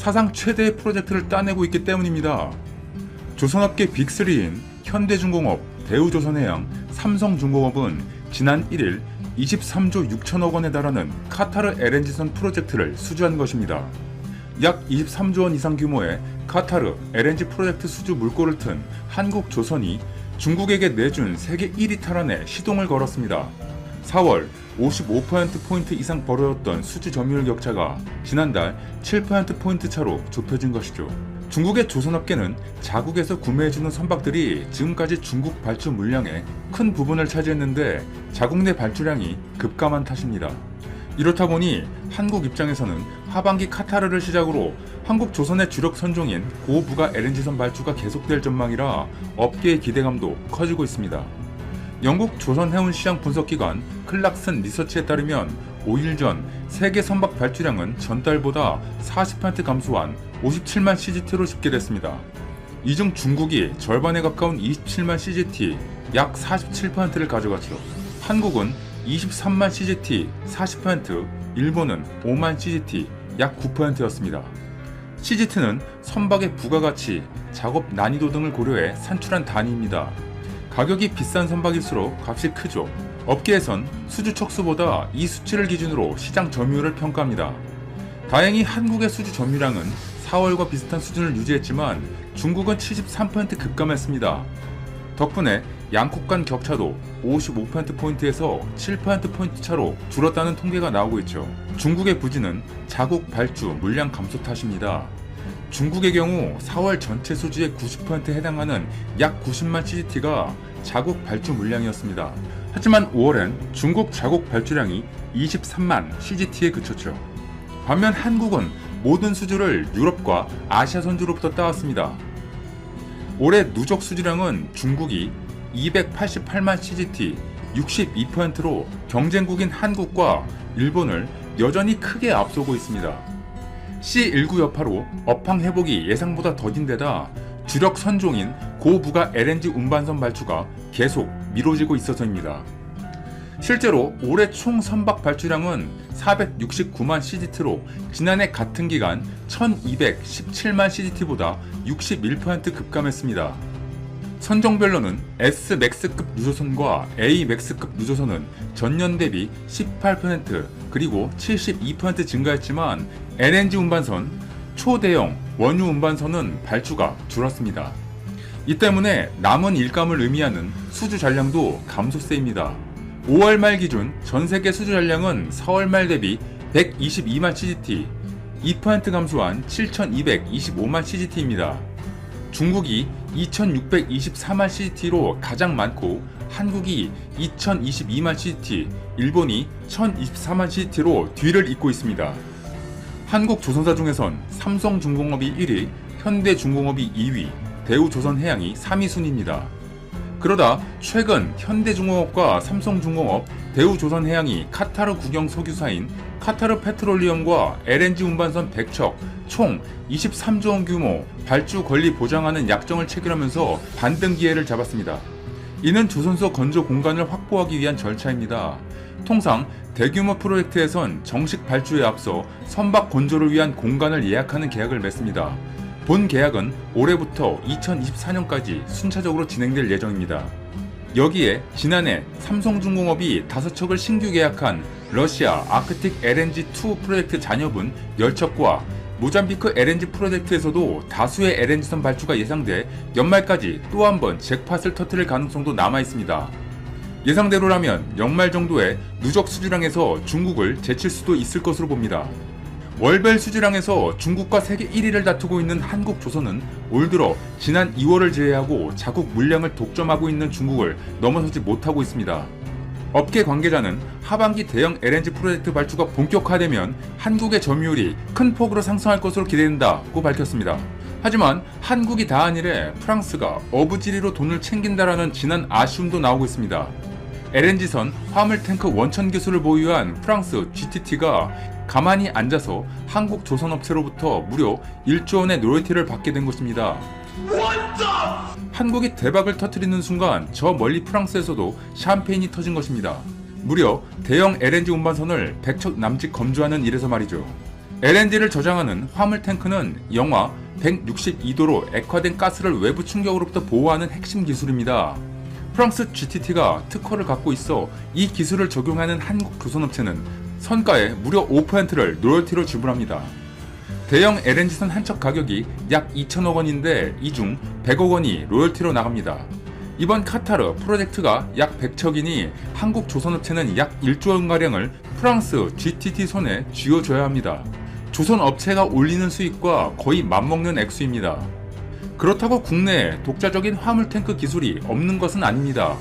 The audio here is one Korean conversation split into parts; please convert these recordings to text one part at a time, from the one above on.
사상 최대의 프로젝트를 따내고 있기 때문입니다. 조선업계 빅3인 현대중공업, 대우조선해양, 삼성중공업은 지난 1일 23조 6천억 원에 달하는 카타르 LNG선 프로젝트를 수주한 것입니다. 약 23조 원 이상 규모의 카타르 LNG 프로젝트 수주 물꼬를 튼 한국조선이 중국에게 내준 세계 1위 탈환에 시동을 걸었습니다. 4월 55%포인트 이상 벌어졌던 수주 점유율 격차가 지난달 7%포인트 차로 좁혀진 것이죠. 중국의 조선업계는 자국에서 구매해주는 선박들이 지금까지 중국 발주 물량의 큰 부분을 차지했는데 자국 내 발주량이 급감한 탓입니다. 이렇다 보니 한국 입장에서는 하반기 카타르를 시작으로 한국 조선의 주력 선종인 고부가 LNG선 발주가 계속될 전망이라 업계의 기대감도 커지고 있습니다. 영국 조선해운시장 분석기관 클락슨 리서치에 따르면 5일 전 세계 선박 발주량은 전달보다 40% 감소한 57만 CGT로 집계됐습니다. 이 중 중국이 절반에 가까운 27만 CGT, 약 47%를 가져갔죠. 한국은 23만 CGT, 40%, 일본은 5만 CGT, 약 9%였습니다. CGT는 선박의 부가가치, 작업 난이도 등을 고려해 산출한 단위입니다. 가격이 비싼 선박일수록 값이 크죠. 업계에선 수주 척수보다 이 수치를 기준으로 시장 점유율을 평가합니다. 다행히 한국의 수주 점유량은 4월과 비슷한 수준을 유지했지만 중국은 73% 급감했습니다. 덕분에 양국 간 격차도 55%포인트에서 7%포인트 차로 줄었다는 통계가 나오고 있죠. 중국의 부진은 자국 발주 물량 감소 탓입니다. 중국의 경우 4월 전체 수주의 90%에 해당하는 약 90만 CGT가 자국 발주 물량이었습니다. 하지만 5월엔 중국 자국 발주량이 23만 CGT에 그쳤죠. 반면 한국은 모든 수주를 유럽과 아시아 선주로부터 따왔습니다. 올해 누적 수주량은 중국이 288만 CGT, 62%로 경쟁국인 한국과 일본을 여전히 크게 앞서고 있습니다. C19 여파로 업황 회복이 예상보다 더딘 데다 주력 선종인 고부가 LNG 운반선 발주가 계속 미뤄지고 있어서입니다. 실제로 올해 총 선박 발주량은 469만 CGT로 지난해 같은 기간 1217만 CGT보다 61% 급감했습니다. 선종별로는 S맥스급 유조선과 A맥스급 유조선은 전년 대비 18% 그리고 72% 증가했지만 LNG 운반선, 초대형 원유 운반선은 발주가 줄었습니다. 이 때문에 남은 일감을 의미하는 수주 잔량도 감소세입니다. 5월 말 기준 전 세계 수주 잔량은 4월 말 대비 122만 CGT, 2% 감소한 7,225만 CGT입니다. 중국이 2,624만 CGT로 가장 많고 한국이 2,022만 CGT, 일본이 1,024만 CGT로 뒤를 잇고 있습니다. 한국 조선사 중에선 삼성중공업이 1위, 현대중공업이 2위, 대우조선해양이 3위 순입니다. 그러다 최근 현대중공업과 삼성중공업, 대우조선해양이 카타르 국영 석유사인 카타르 페트롤리엄과 LNG 운반선 100척 총 23조 원 규모 발주 권리 보장하는 약정을 체결하면서 반등 기회를 잡았습니다. 이는 조선소 건조 공간을 확보하기 위한 절차입니다. 통상 대규모 프로젝트에선 정식 발주에 앞서 선박 건조를 위한 공간을 예약하는 계약을 맺습니다. 본 계약은 올해부터 2024년까지 순차적으로 진행될 예정입니다. 여기에 지난해 삼성중공업이 5척을 신규 계약한 러시아 아크틱 LNG2 프로젝트 잔여분 10척과 모잠비크 LNG 프로젝트에서도 다수의 LNG선 발주가 예상돼 연말까지 또 한 번 잭팟을 터뜨릴 가능성도 남아있습니다. 예상대로라면 연말 정도에 누적 수주량에서 중국을 제칠 수도 있을 것으로 봅니다. 월별 수주량에서 중국과 세계 1위를 다투고 있는 한국조선은 올 들어 지난 2월을 제외하고 자국 물량을 독점하고 있는 중국을 넘어서지 못하고 있습니다. 업계 관계자는 하반기 대형 LNG 프로젝트 발주가 본격화되면 한국의 점유율이 큰 폭으로 상승할 것으로 기대된다고 밝혔습니다. 하지만 한국이 다한 일에 프랑스가 어부지리로 돈을 챙긴다라는 진한 아쉬움도 나오고 있습니다. LNG선 화물탱크 원천 기술을 보유한 프랑스 GTT가 가만히 앉아서 한국 조선업체로부터 무려 1조 원의 로열티를 받게 된 것입니다. 한국이 대박을 터뜨리는 순간 저 멀리 프랑스에서도 샴페인이 터진 것입니다. 무려 대형 LNG 운반선을 100척 남짓 검주하는 일에서 말이죠. LNG를 저장하는 화물 탱크는 영하 162도로 액화된 가스를 외부 충격으로부터 보호하는 핵심 기술입니다. 프랑스 GTT가 특허를 갖고 있어 이 기술을 적용하는 한국 조선업체는 선가의 무려 5%를 로열티로 지불합니다. 대형 LNG선 한 척 가격이 약 2천억 원인데 이 중 100억 원이 로열티로 나갑니다. 이번 카타르 프로젝트가 약 100척이니 한국 조선업체는 약 1조 원가량을 프랑스 GTT 손에 쥐어줘야 합니다. 조선업체가 올리는 수익과 거의 맞먹는 액수입니다. 그렇다고 국내에 독자적인 화물탱크 기술이 없는 것은 아닙니다.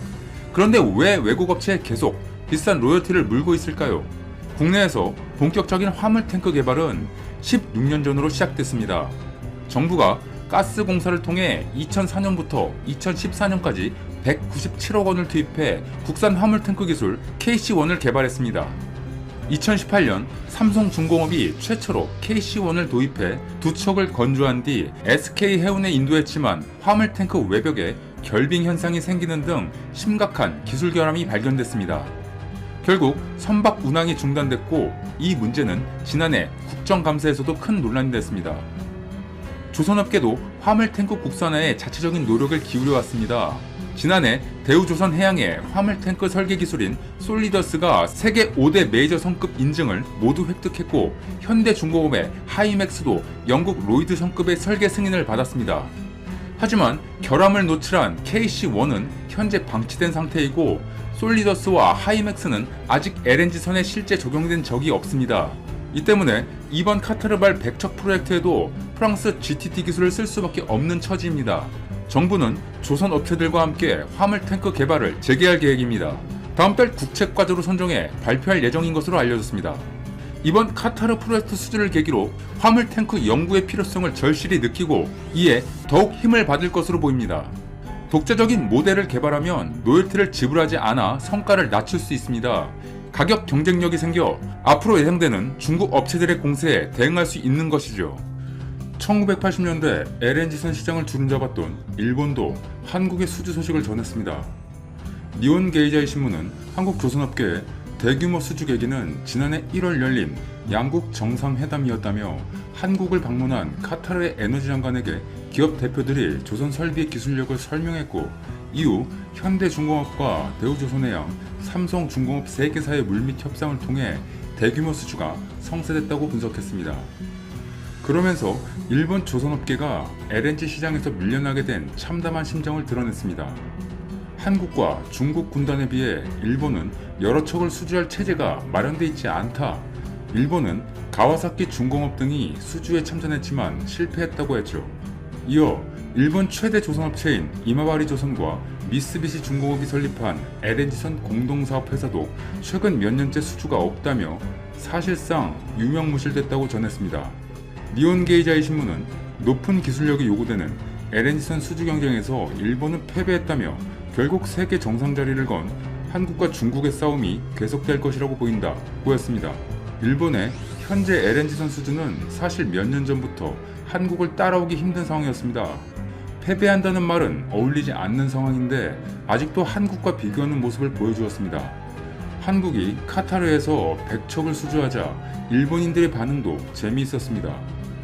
그런데 왜 외국 업체에 계속 비싼 로열티를 물고 있을까요? 국내에서 본격적인 화물탱크 개발은 16년 전으로 시작됐습니다. 정부가 가스공사를 통해 2004년부터 2014년까지 197억 원을 투입해 국산 화물탱크 기술 KC1을 개발했습니다. 2018년 삼성중공업이 최초로 KC1을 도입해 두 척을 건조한 뒤 SK해운에 인도했지만 화물탱크 외벽에 결빙 현상이 생기는 등 심각한 기술 결함이 발견됐습니다. 결국 선박 운항이 중단됐고 이 문제는 지난해 국정감사에서도 큰 논란이 됐습니다. 조선업계도 화물탱크 국산화에 자체적인 노력을 기울여왔습니다. 지난해 대우조선해양의 화물탱크 설계 기술인 솔리더스가 세계 5대 메이저 성급 인증을 모두 획득했고 현대중공업의 하이맥스도 영국 로이드 성급의 설계 승인을 받았습니다. 하지만 결함을 노출한 KC1은 현재 방치된 상태이고 솔리더스와 하이맥스는 아직 LNG선에 실제 적용된 적이 없습니다. 이 때문에 이번 카타르발 100척 프로젝트에도 프랑스 GTT 기술을 쓸 수밖에 없는 처지입니다. 정부는 조선 업체들과 함께 화물탱크 개발을 재개할 계획입니다. 다음 달 국책과제로 선정해 발표할 예정인 것으로 알려졌습니다. 이번 카타르 프로젝트 수주를 계기로 화물탱크 연구의 필요성을 절실히 느끼고 이에 더욱 힘을 받을 것으로 보입니다. 독자적인 모델을 개발하면 로열티를 지불하지 않아 성가를 낮출 수 있습니다. 가격 경쟁력이 생겨 앞으로 예상되는 중국 업체들의 공세에 대응할 수 있는 것이죠. 1980년대 LNG선 시장을 주름잡았던 일본도 한국의 수주 소식을 전했습니다. 니온 게이자이 신문은 한국 조선업계의 대규모 수주 계기는 지난해 1월 열린 양국 정상회담이었다며 한국을 방문한 카타르의 에너지 장관에게 기업 대표들이 조선 설비의 기술력을 설명했고 이후 현대중공업과 대우조선해양, 삼성중공업 3개사의 물밑 협상을 통해 대규모 수주가 성사됐다고 분석했습니다. 그러면서 일본 조선업계가 LNG 시장에서 밀려나게 된 참담한 심정을 드러냈습니다. 한국과 중국 군단에 비해 일본은 여러 척을 수주할 체제가 마련돼 있지 않다. 일본은 가와사키 중공업 등이 수주에 참전했지만 실패했다고 했죠. 이어 일본 최대 조선업체인 이마바리 조선과 미쓰비시 중공업이 설립한 LNG선 공동사업 회사도 최근 몇 년째 수주가 없다며 사실상 유명무실됐다고 전했습니다. 니온 게이자이 신문은 높은 기술력이 요구되는 LNG선 수주 경쟁에서 일본은 패배했다며 결국 세계 정상 자리를 건 한국과 중국의 싸움이 계속될 것이라고 보인다 고였습니다. 일본의 현재 LNG선 수주는 사실 몇 년 전부터 한국을 따라오기 힘든 상황이었습니다. 패배한다는 말은 어울리지 않는 상황인데 아직도 한국과 비교하는 모습을 보여주었습니다. 한국이 카타르에서 100척을 수주하자 일본인들의 반응도 재미있었습니다.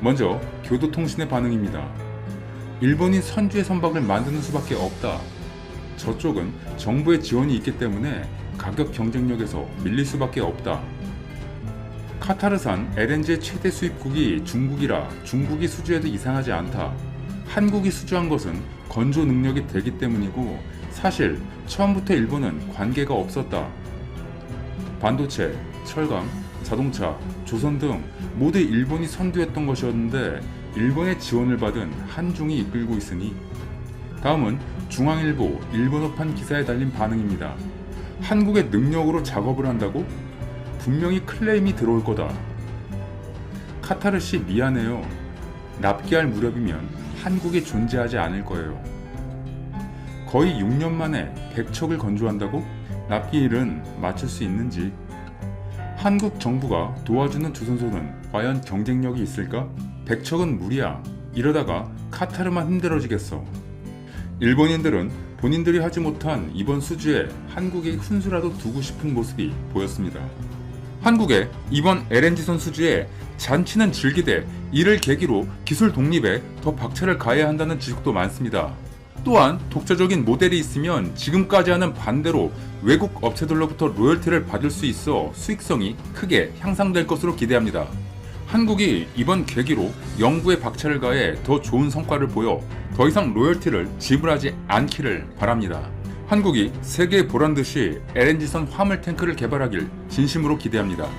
먼저 교도통신의 반응입니다. 일본인 선주의 선박을 만드는 수밖에 없다. 저쪽은 정부의 지원이 있기 때문에 가격 경쟁력에서 밀릴 수밖에 없다. 카타르산 LNG의 최대 수입국이 중국이라 중국이 수주해도 이상하지 않다. 한국이 수주한 것은 건조 능력이 되기 때문이고 사실 처음부터 일본은 관계가 없었다. 반도체, 철강, 자동차, 조선 등 모두 일본이 선두했던 것이었는데 일본의 지원을 받은 한중이 이끌고 있으니 다음은 중앙일보 일본어판 기사에 달린 반응입니다. 한국의 능력으로 작업을 한다고? 분명히 클레임이 들어올 거다. 카타르씨 미안해요. 납기할 무렵이면 한국이 존재하지 않을 거예요. 거의 6년 만에 100척을 건조한다고? 납기일은 맞출 수 있는지? 한국 정부가 도와주는 조선소는 과연 경쟁력이 있을까? 100척은 무리야. 이러다가 카타르만 힘들어지겠어. 일본인들은 본인들이 하지 못한 이번 수주에 한국의 훈수라도 두고 싶은 모습이 보였습니다. 한국의 이번 LNG선 수주에 잔치는 즐기되 이를 계기로 기술 독립에 더 박차를 가해야 한다는 지적도 많습니다. 또한 독자적인 모델이 있으면 지금까지와는 반대로 외국 업체들로부터 로열티를 받을 수 있어 수익성이 크게 향상될 것으로 기대합니다. 한국이 이번 계기로 연구에 박차를 가해 더 좋은 성과를 보여 더 이상 로열티를 지불하지 않기를 바랍니다. 한국이 세계에 보란듯이 LNG선 화물 탱크를 개발하길 진심으로 기대합니다.